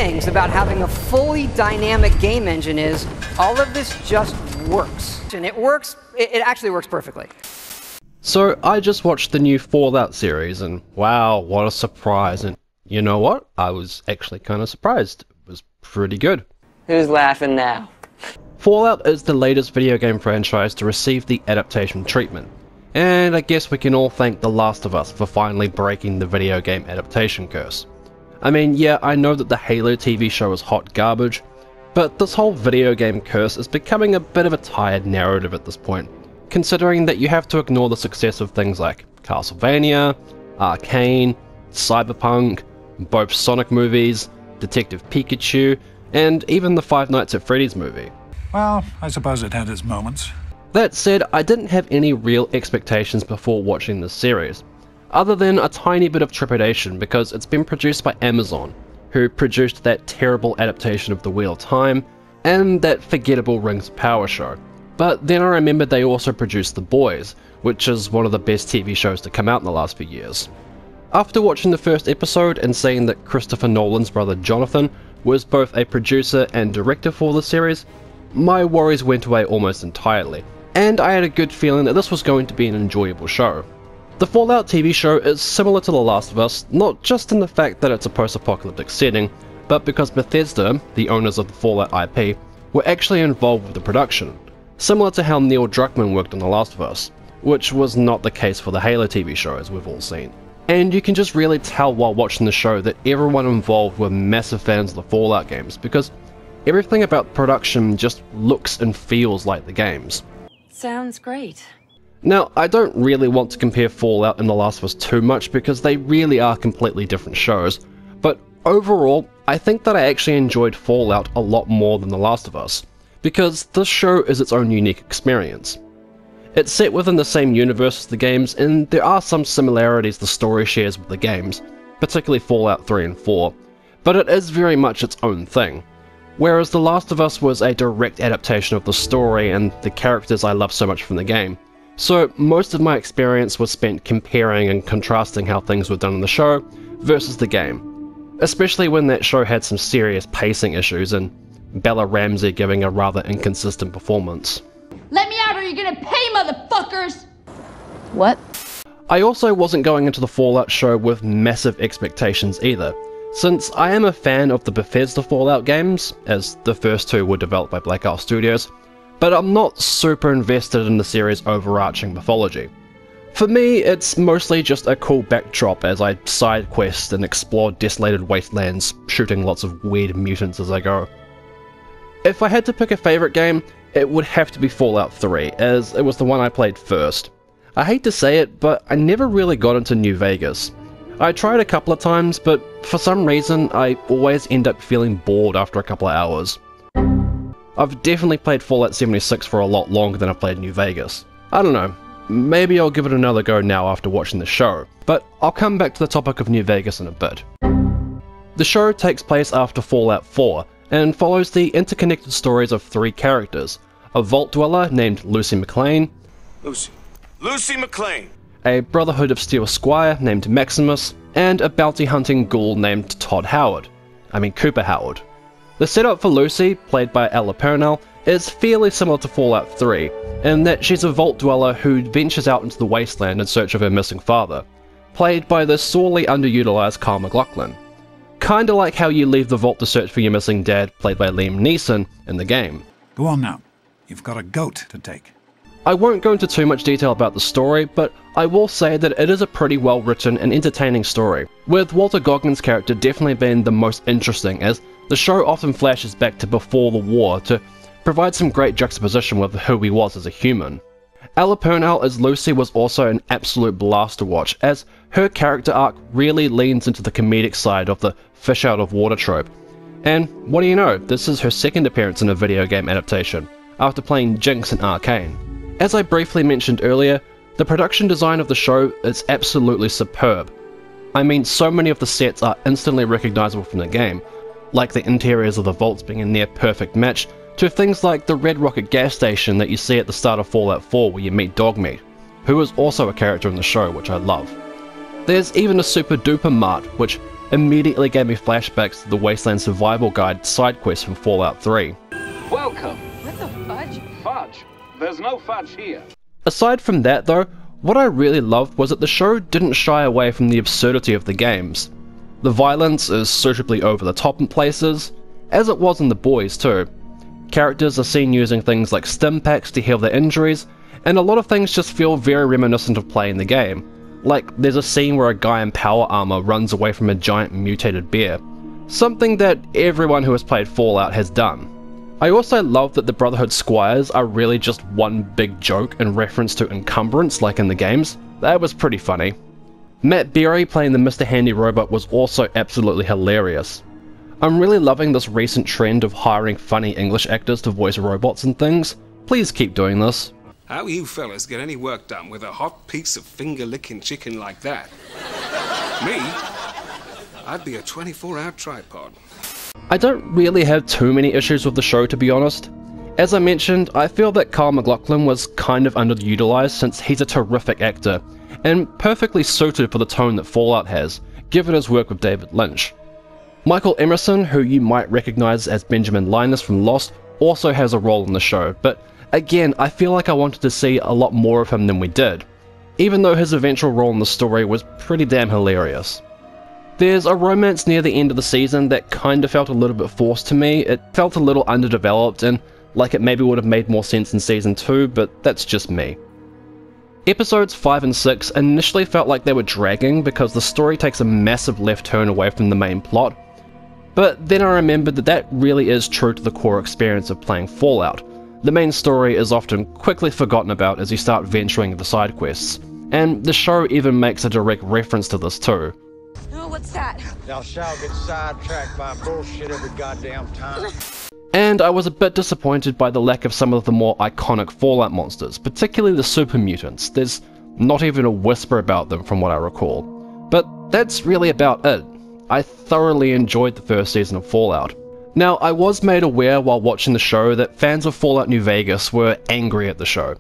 things about having a fully dynamic game engine is all of this just works. And it actually works perfectly. So I just watched the new Fallout series and wow, what a surprise. And you know what? I was actually kind of surprised. It was pretty good. Who's laughing now? Fallout is the latest video game franchise to receive the Adaptation treatment. And I guess we can all thank The Last of Us for finally breaking the video game adaptation curse. I mean, yeah, I know that the Halo TV show is hot garbage, but this whole video game curse is becoming a bit of a tired narrative at this point, considering that you have to ignore the success of things like Castlevania, Arcane, Cyberpunk, both Sonic movies, Detective Pikachu, and even the Five Nights at Freddy's movie. Well, I suppose it had its moments. That said, I didn't have any real expectations before watching this series, other than a tiny bit of trepidation because it's been produced by Amazon, who produced that terrible adaptation of The Wheel of Time, and that forgettable Rings of Power show. But then I remembered they also produced The Boys, which is one of the best TV shows to come out in the last few years. After watching the first episode and seeing that Christopher Nolan's brother Jonathan was both a producer and director for the series, my worries went away almost entirely, and I had a good feeling that this was going to be an enjoyable show. The Fallout TV show is similar to The Last of Us, not just in the fact that it's a post-apocalyptic setting, but because Bethesda, the owners of the Fallout IP, were actually involved with the production, similar to how Neil Druckmann worked on The Last of Us, which was not the case for the Halo TV show as we've all seen. And you can just really tell while watching the show that everyone involved were massive fans of the Fallout games, because everything about production just looks and feels like the games. Sounds great. Now, I don't really want to compare Fallout and The Last of Us too much because they really are completely different shows, but overall, I think that I actually enjoyed Fallout a lot more than The Last of Us, because this show is its own unique experience. It's set within the same universe as the games, and there are some similarities the story shares with the games, particularly Fallout 3 and 4, but it is very much its own thing. Whereas The Last of Us was a direct adaptation of the story and the characters I love so much from the game. So most of my experience was spent comparing and contrasting how things were done in the show versus the game. Especially when that show had some serious pacing issues and Bella Ramsey giving a rather inconsistent performance. Let me out or you're gonna pay, motherfuckers! What? I also wasn't going into the Fallout show with massive expectations either, since I am a fan of the Bethesda Fallout games, as the first two were developed by Black Isle Studios, but I'm not super invested in the series' overarching mythology. For me, it's mostly just a cool backdrop as I side quest and explore desolated wastelands, shooting lots of weird mutants as I go. If I had to pick a favourite game, it would have to be Fallout 3, as it was the one I played first. I hate to say it, but I never really got into New Vegas. I tried a couple of times, but for some reason I always end up feeling bored after a couple of hours. I've definitely played Fallout 76 for a lot longer than I've played New Vegas. I don't know, maybe I'll give it another go now after watching the show, but I'll come back to the topic of New Vegas in a bit. The show takes place after Fallout 4, and follows the interconnected stories of three characters, a vault dweller named Lucy McLean, Lucy McLean, a Brotherhood of Steel squire named Maximus, and a bounty hunting ghoul named Cooper Howard. The setup for Lucy, played by Ella Purnell, is fairly similar to Fallout 3, in that she's a vault dweller who ventures out into the wasteland in search of her missing father, played by the sorely underutilized Kyle MacLachlan. Kinda like how you leave the vault to search for your missing dad, played by Liam Neeson, in the game. Go on now. You've got a goat to take. I won't go into too much detail about the story, but I will say that it is a pretty well written and entertaining story, with Walter Goggins' character definitely being the most interesting, as the show often flashes back to before the war to provide some great juxtaposition with who he was as a human. Ella Purnell as Lucy was also an absolute blast to watch, as her character arc really leans into the comedic side of the fish out of water trope. And what do you know, this is her second appearance in a video game adaptation, after playing Jinx in Arcane. As I briefly mentioned earlier, the production design of the show is absolutely superb. I mean, so many of the sets are instantly recognizable from the game, like the interiors of the vaults being a near perfect match, to things like the Red Rocket gas station that you see at the start of Fallout 4 where you meet Dogmeat, who is also a character in the show which I love. There's even a super duper mart, which immediately gave me flashbacks to the Wasteland Survival Guide side quest from Fallout 3. Welcome. What the fudge? Fudge. There's no fudge here. Aside from that though, what I really loved was that the show didn't shy away from the absurdity of the games. The violence is suitably over the top in places, as it was in The Boys too. Characters are seen using things like stim packs to heal their injuries, and a lot of things just feel very reminiscent of playing the game. Like, there's a scene where a guy in power armor runs away from a giant mutated bear, something that everyone who has played Fallout has done. I also love that the Brotherhood Squires are really just one big joke in reference to encumbrance like in the games. That was pretty funny. Matt Berry playing the Mr. Handy robot was also absolutely hilarious. I'm really loving this recent trend of hiring funny English actors to voice robots and things. Please keep doing this. How you fellas get any work done with a hot piece of finger-licking chicken like that? Me? I'd be a 24-hour tripod. I don't really have too many issues with the show, to be honest. As I mentioned, I feel that Kyle MacLachlan was kind of underutilized since he's a terrific actor, and perfectly suited for the tone that Fallout has, given his work with David Lynch. Michael Emerson, who you might recognize as Benjamin Linus from Lost, also has a role in the show, but again, I feel like I wanted to see a lot more of him than we did, even though his eventual role in the story was pretty damn hilarious. There's a romance near the end of the season that kinda felt a little bit forced to me. It felt a little underdeveloped and like it maybe would have made more sense in Season 2, but that's just me. Episodes 5 and 6 initially felt like they were dragging because the story takes a massive left turn away from the main plot, but then I remembered that that really is true to the core experience of playing Fallout. The main story is often quickly forgotten about as you start venturing into side quests, and the show even makes a direct reference to this too. Oh, what's that? Thou shalt get sidetracked by bullshit every goddamn time. And I was a bit disappointed by the lack of some of the more iconic Fallout monsters, particularly the super mutants. There's not even a whisper about them from what I recall. But that's really about it. I thoroughly enjoyed the first season of Fallout. Now, I was made aware while watching the show that fans of Fallout New Vegas were angry at the show.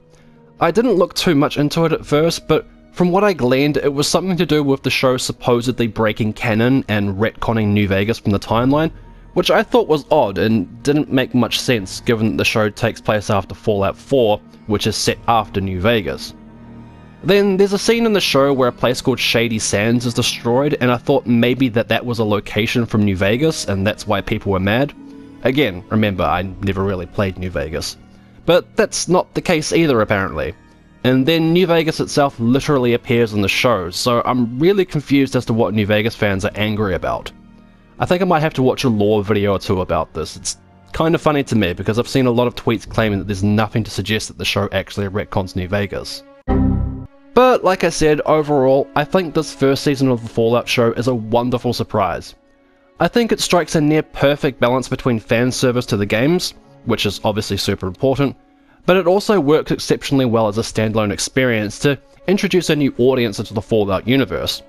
I didn't look too much into it at first, but from what I gleaned, it was something to do with the show supposedly breaking canon and retconning New Vegas from the timeline, which I thought was odd and didn't make much sense given that the show takes place after Fallout 4, which is set after New Vegas. Then there's a scene in the show where a place called Shady Sands is destroyed, and I thought maybe that was a location from New Vegas and that's why people were mad. Again, remember, I never really played New Vegas. But that's not the case either apparently. And then New Vegas itself literally appears in the show, so I'm really confused as to what New Vegas fans are angry about. I think I might have to watch a lore video or two about this. It's kind of funny to me because I've seen a lot of tweets claiming that there's nothing to suggest that the show actually retcons New Vegas. But like I said, overall, I think this first season of the Fallout show is a wonderful surprise. I think it strikes a near perfect balance between fan service to the games, which is obviously super important, but it also works exceptionally well as a standalone experience to introduce a new audience into the Fallout universe.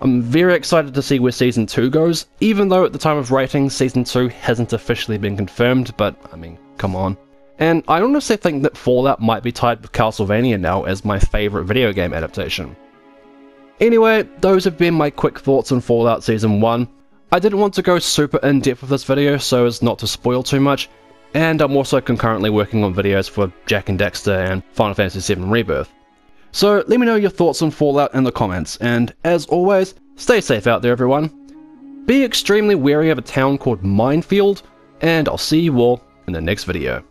I'm very excited to see where Season 2 goes, even though at the time of writing, Season 2 hasn't officially been confirmed, but I mean, come on. And I honestly think that Fallout might be tied with Castlevania now as my favourite video game adaptation. Anyway, those have been my quick thoughts on Fallout Season 1. I didn't want to go super in-depth with this video so as not to spoil too much, and I'm also concurrently working on videos for Jak and Daxter and Final Fantasy VII Rebirth. So let me know your thoughts on Fallout in the comments, and as always, stay safe out there everyone. Be extremely wary of a town called Minefield, and I'll see you all in the next video.